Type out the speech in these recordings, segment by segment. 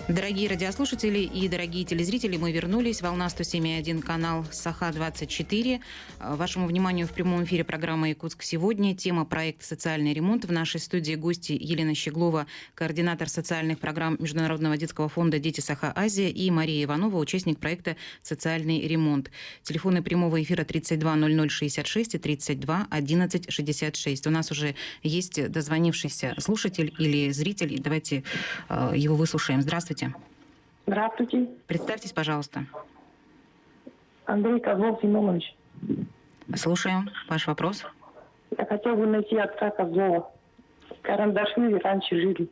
Дорогие радиослушатели и дорогие телезрители, мы вернулись. Волна 107.1, канал Саха-24. Вашему вниманию в прямом эфире программа «Якутск сегодня». Тема проекта «Социальный ремонт». В нашей студии гости Елена Щеглова, координатор социальных программ Международного детского фонда «Дети Саха-Азия», и Мария Иванова, участник проекта «Социальный ремонт». Телефоны прямого эфира 32 00 66 и 32 11 66. У нас уже есть дозвонившийся слушатель или зритель. Давайте его выслушаем. Здравствуйте. Здравствуйте. Представьтесь, пожалуйста. Андрей Козлов Семенович. Слушаем ваш вопрос. Я хотел бы найти отца Козлова. В Карандашвили раньше жили.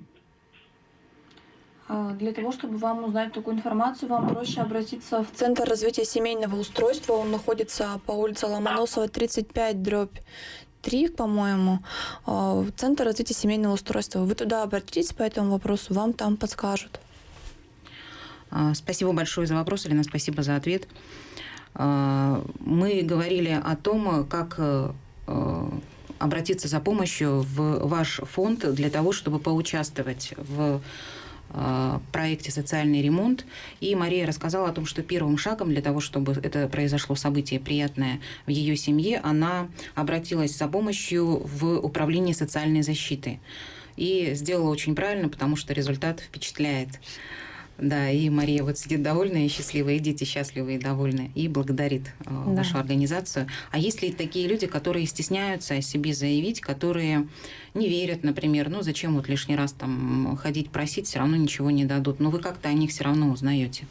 Для того, чтобы вам узнать такую информацию, вам проще обратиться в Центр развития семейного устройства. Он находится по улице Ломоносова, 35/3, по-моему. Центр развития семейного устройства. Вы туда обратитесь по этому вопросу, вам там подскажут. Спасибо большое за вопрос, Елена, спасибо за ответ. Мы говорили о том, как обратиться за помощью в ваш фонд для того, чтобы поучаствовать в проекте «Социальный ремонт». И Мария рассказала о том, что первым шагом для того, чтобы это произошло событие приятное в ее семье, она обратилась за помощью в управление социальной защиты. И сделала очень правильно, потому что результат впечатляет. Да, и Мария вот сидит довольная и счастливая, и дети счастливые и довольны, и благодарит вашу организацию. А есть ли такие люди, которые стесняются о себе заявить, которые не верят, например, ну зачем вот лишний раз там ходить просить, все равно ничего не дадут, но вы как-то о них все равно узнаете?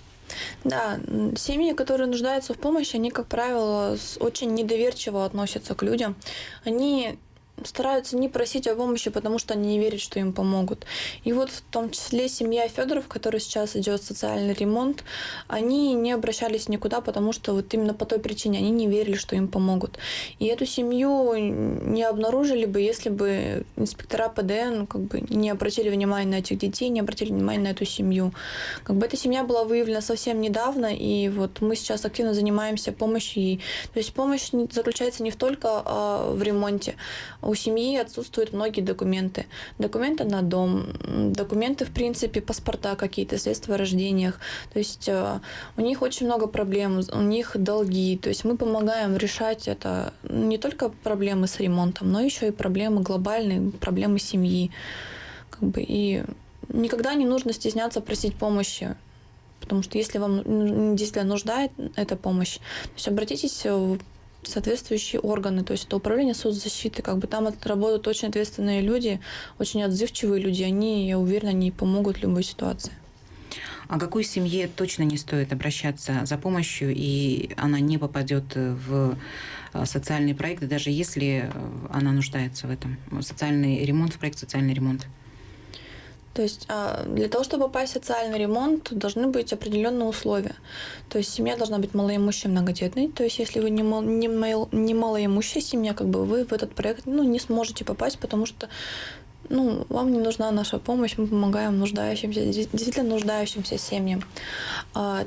Да, семьи, которые нуждаются в помощи, они, как правило, очень недоверчиво относятся к людям. Они стараются не просить о помощи, потому что они не верят, что им помогут. И вот в том числе семья Федоров, в которой сейчас идет социальный ремонт, они не обращались никуда, потому что вот именно по той причине они не верили, что им помогут. И эту семью не обнаружили бы, если бы инспектора ПДН не обратили внимания на этих детей, не обратили внимания на эту семью. Эта семья была выявлена совсем недавно, и вот мы сейчас активно занимаемся помощью. То есть помощь заключается не только в ремонте. У семьи отсутствуют многие документы. Документы на дом, документы, в принципе, паспорта какие-то, свидетельства о рождениях. То есть у них очень много проблем, у них долги. То есть мы помогаем решать это не только проблемы с ремонтом, но еще и проблемы глобальные, проблемы семьи. И никогда не нужно стесняться просить помощи. Потому что если вам действительно нужна эта помощь, то есть обратитесь в соответствующие органы, то есть это управление соцзащиты, там работают очень ответственные люди, очень отзывчивые люди, они, я уверена, они помогут в любой ситуации. А какой семье точно не стоит обращаться за помощью, и она не попадет в социальный проект, даже если она нуждается в этом? Социальный ремонт, в проект «Социальный ремонт». То есть для того, чтобы попасть в социальный ремонт, должны быть определенные условия. То есть семья должна быть малоимущей, многодетной. То есть если вы не малоимущая семья, вы в этот проект не сможете попасть, потому что вам не нужна наша помощь, мы помогаем действительно нуждающимся семьям.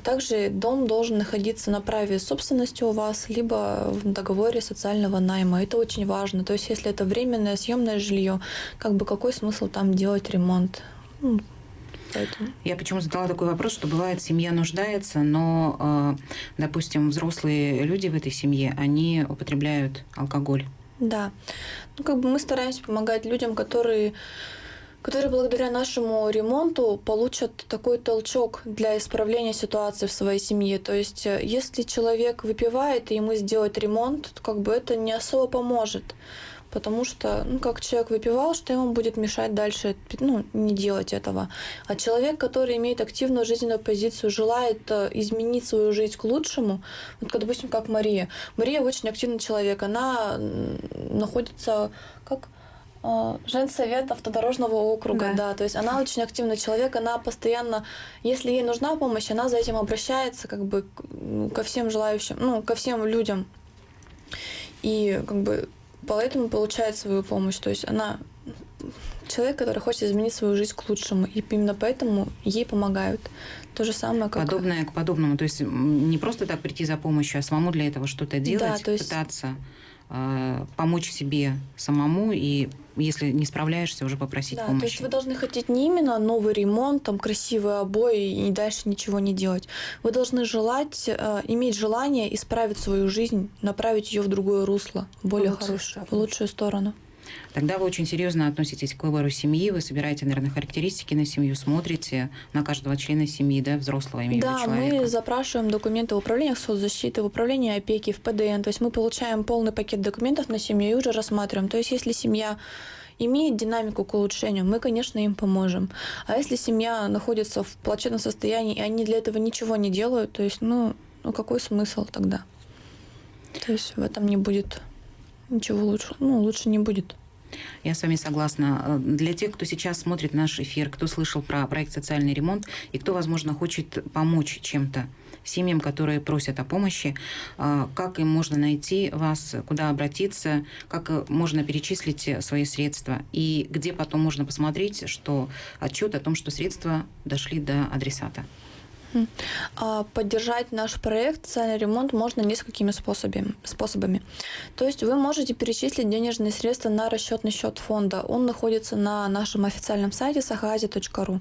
Также дом должен находиться на праве собственности у вас, либо в договоре социального найма. Это очень важно. То есть если это временное съемное жилье, какой смысл там делать ремонт? Поэтому. Я почему задала такой вопрос, что бывает, семья нуждается, но, допустим, взрослые люди в этой семье, они употребляют алкоголь. Да. Мы стараемся помогать людям, которые благодаря нашему ремонту получат такой толчок для исправления ситуации в своей семье. То есть, если человек выпивает, и ему сделать ремонт, то это не особо поможет. Потому что, как человек выпивал, что ему будет мешать дальше не делать этого. А человек, который имеет активную жизненную позицию, желает изменить свою жизнь к лучшему, допустим, как Мария. Мария очень активный человек, она находится женсовет автодорожного округа, да, то есть она очень активный человек, она постоянно, если ей нужна помощь, она за этим обращается ко всем желающим, ко всем людям. И поэтому получает свою помощь. То есть она человек, который хочет изменить свою жизнь к лучшему. И именно поэтому ей помогают. То же самое, как... Подобное к подобному. То есть не просто так прийти за помощью, а самому для этого что-то делать, да, то есть... пытаться помочь себе самому и если не справляешься, уже попросить Да, помощи. то есть вы должны хотеть не именно новый ремонт, там красивые обои и дальше ничего не делать. Вы должны иметь желание исправить свою жизнь, направить ее в другое русло, более хорошее, в лучшую сторону. Тогда вы очень серьезно относитесь к выбору семьи, вы собираете, наверное, характеристики на семью, смотрите на каждого члена семьи, да, взрослого, имею в виду Да, человека. мы запрашиваем документы в управлениях соцзащиты, в управлении опеки, в ПДН. То есть мы получаем полный пакет документов на семью и уже рассматриваем. То есть если семья имеет динамику к улучшению, мы, конечно, им поможем. А если семья находится в плачевном состоянии, и они для этого ничего не делают, то есть, какой смысл тогда? То есть в этом не будет ничего лучше. Лучше не будет. Я с вами согласна. Для тех, кто сейчас смотрит наш эфир, кто слышал про проект «Социальный ремонт» и кто, возможно, хочет помочь чем-то семьям, которые просят о помощи, как им можно найти вас, куда обратиться, как можно перечислить свои средства и где потом можно посмотреть, что отчет о том, что средства дошли до адресата. Поддержать наш проект «Социальный ремонт» можно несколькими способами. То есть вы можете перечислить денежные средства на расчетный счет фонда. Он находится на нашем официальном сайте sahaasia.ru.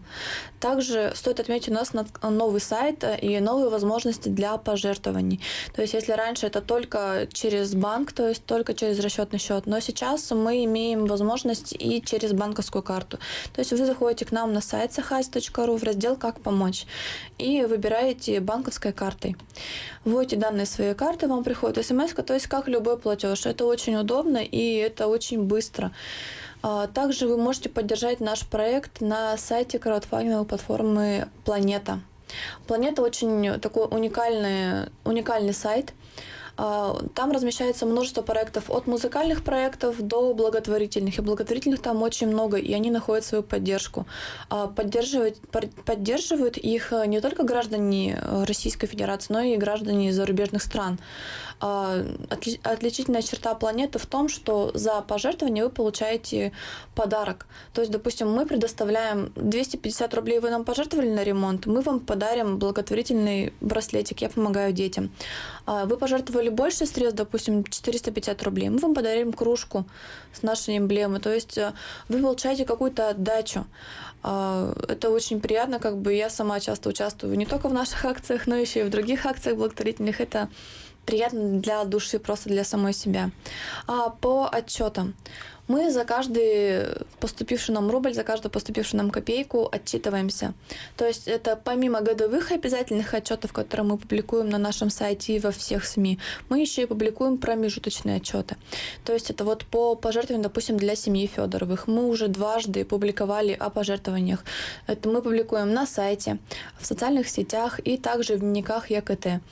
Также стоит отметить, у нас новый сайт и новые возможности для пожертвований. То есть если раньше это только через банк, то есть только через расчетный счет, но сейчас мы имеем возможность и через банковскую карту. То есть вы заходите к нам на сайт sahaasia.ru в раздел «Как помочь» и выбираете банковской картой. Вводите данные своей карты, вам приходит смс, то есть как любой платеж. Это очень удобно и это очень быстро. Также вы можете поддержать наш проект на сайте краудфандинговой платформы «Планета». «Планета» очень такой уникальный сайт. Там размещается множество проектов, от музыкальных проектов до благотворительных. И благотворительных там очень много, и они находят свою поддержку. Поддерживают их не только граждане Российской Федерации, но и граждане зарубежных стран. Отличительная черта «Планеты» в том, что за пожертвование вы получаете подарок. То есть, допустим, мы предоставляем 250 рублей, вы нам пожертвовали на ремонт, мы вам подарим благотворительный браслетик «Я помогаю детям». Вы пожертвовали больше средств, допустим, 450 рублей, мы вам подарим кружку с нашей эмблемой. То есть вы получаете какую-то отдачу. Это очень приятно, я сама часто участвую не только в наших акциях, но еще и в других акциях благотворительных. Это приятно для души, просто для самой себя. По отчетам. Мы за каждый поступивший нам рубль, за каждую поступившую нам копейку отчитываемся. То есть это помимо годовых обязательных отчетов, которые мы публикуем на нашем сайте и во всех СМИ, мы еще и публикуем промежуточные отчеты. То есть это по пожертвованиям, допустим, для семьи Федоровых. Мы уже дважды публиковали о пожертвованиях. Это мы публикуем на сайте, в социальных сетях и также в дневниках ЕКТ.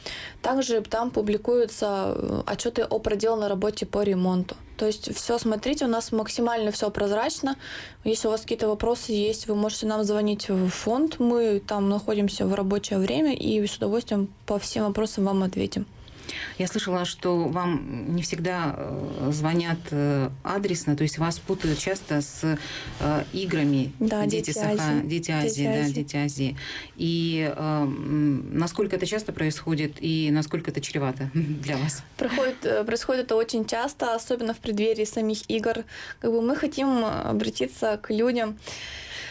Также там публикуются отчеты о проделанной работе по ремонту. То есть все смотрите, у нас максимально все прозрачно. Если у вас какие-то вопросы есть, вы можете нам звонить в фонд. Мы там находимся в рабочее время и с удовольствием по всем вопросам вам ответим. Я слышала, что вам не всегда звонят адресно, то есть вас путают часто с играми. Да, Дети Азии. И насколько это часто происходит и насколько это чревато для вас? Происходит это очень часто, особенно в преддверии самих игр. Мы хотим обратиться к людям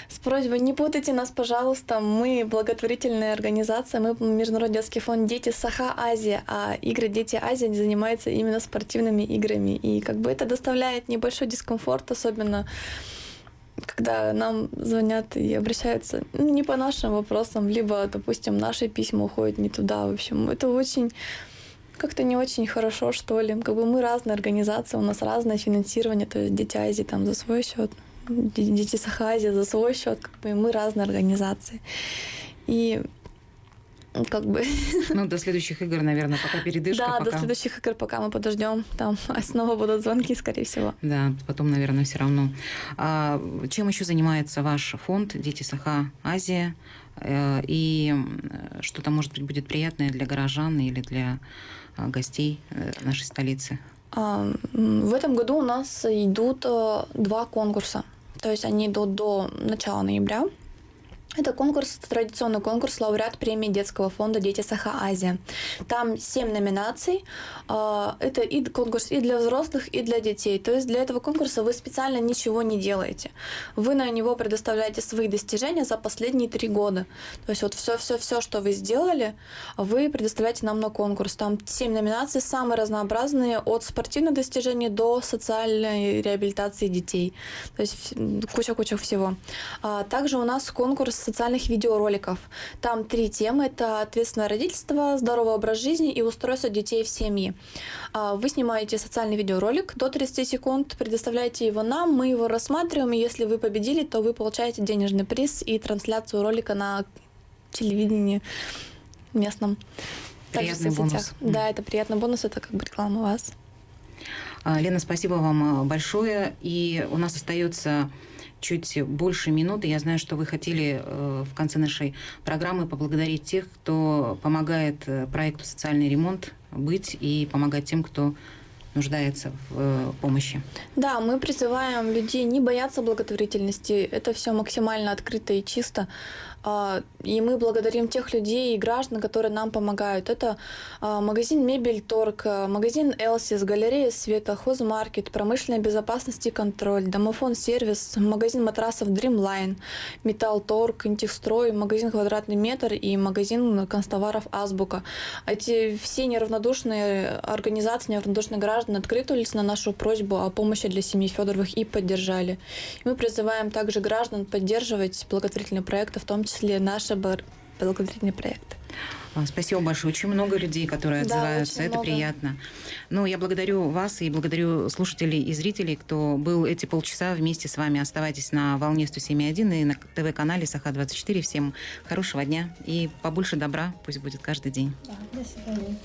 с просьбой: не путайте нас, пожалуйста. Мы благотворительная организация, мы Международный детский фонд «Дети Саха-Азия», а игры «Дети Азия» занимаются именно спортивными играми. И это доставляет небольшой дискомфорт, особенно когда нам звонят и обращаются не по нашим вопросам, либо, допустим, наши письма уходят не туда. В общем, это очень как-то не очень хорошо, что ли. Мы разные организации, у нас разное финансирование, то есть «Дети Азии» там за свой счет, «Дети Саха-Азия» за свой счет, мы разные организации. И до следующих игр, наверное, пока передышка. Да, до следующих игр пока мы подождем. Там снова будут звонки, скорее всего. Да, потом, наверное, все равно. Чем еще занимается ваш фонд «Дети Саха-Азия»? И что-то, может быть, будет приятное для горожан или для гостей нашей столицы? В этом году у нас идут 2 конкурса. То есть они идут до начала ноября. Это конкурс, традиционный конкурс, лауреат премии детского фонда «Дети Саха-Азия». Там 7 номинаций. Это и конкурс и для взрослых, и для детей. То есть для этого конкурса вы специально ничего не делаете. Вы на него предоставляете свои достижения за последние 3 года. То есть вот все, что вы сделали, вы предоставляете нам на конкурс. Там 7 номинаций, самые разнообразные, от спортивных достижений до социальной реабилитации детей. То есть куча всего. Также у нас конкурс социальных видеороликов. Там 3 темы. Это ответственное родительство, здоровый образ жизни и устройство детей в семье. Вы снимаете социальный видеоролик до 30 секунд, предоставляете его нам, мы его рассматриваем, и если вы победили, то вы получаете денежный приз и трансляцию ролика на телевидении местном. Приятный бонус. Да, это приятный бонус, это как бы реклама вас. Лена, спасибо вам большое. И у нас остается чуть больше минуты. Я знаю, что вы хотели в конце нашей программы поблагодарить тех, кто помогает проекту «Социальный ремонт» быть и помогать тем, кто нуждается в помощи. Да, мы призываем людей не бояться благотворительности. Это все максимально открыто и чисто. И мы благодарим тех людей и граждан, которые нам помогают. Это магазин «Мебель Торг», магазин «Элсис», галерея «Света», хозмаркет, промышленная безопасность и контроль, домофон «Сервис», магазин матрасов «Дримлайн», Металл Торг, Интехстрой, магазин «Квадратный метр» и магазин канцтоваров «Азбука». Эти все неравнодушные организации, неравнодушные граждане откликнулись на нашу просьбу о помощи для семьи Федоровых и поддержали. И мы призываем также граждан поддерживать благотворительные проекты, в том числе наши благотворительные проекты. Спасибо большое. Очень много людей, которые отзываются. Это много. Приятно. Ну, я благодарю вас и благодарю слушателей и зрителей, кто был эти полчаса вместе с вами. Оставайтесь на волне 107.1 и на ТВ-канале Саха-24. Всем хорошего дня и побольше добра. Пусть будет каждый день. Да, до свидания.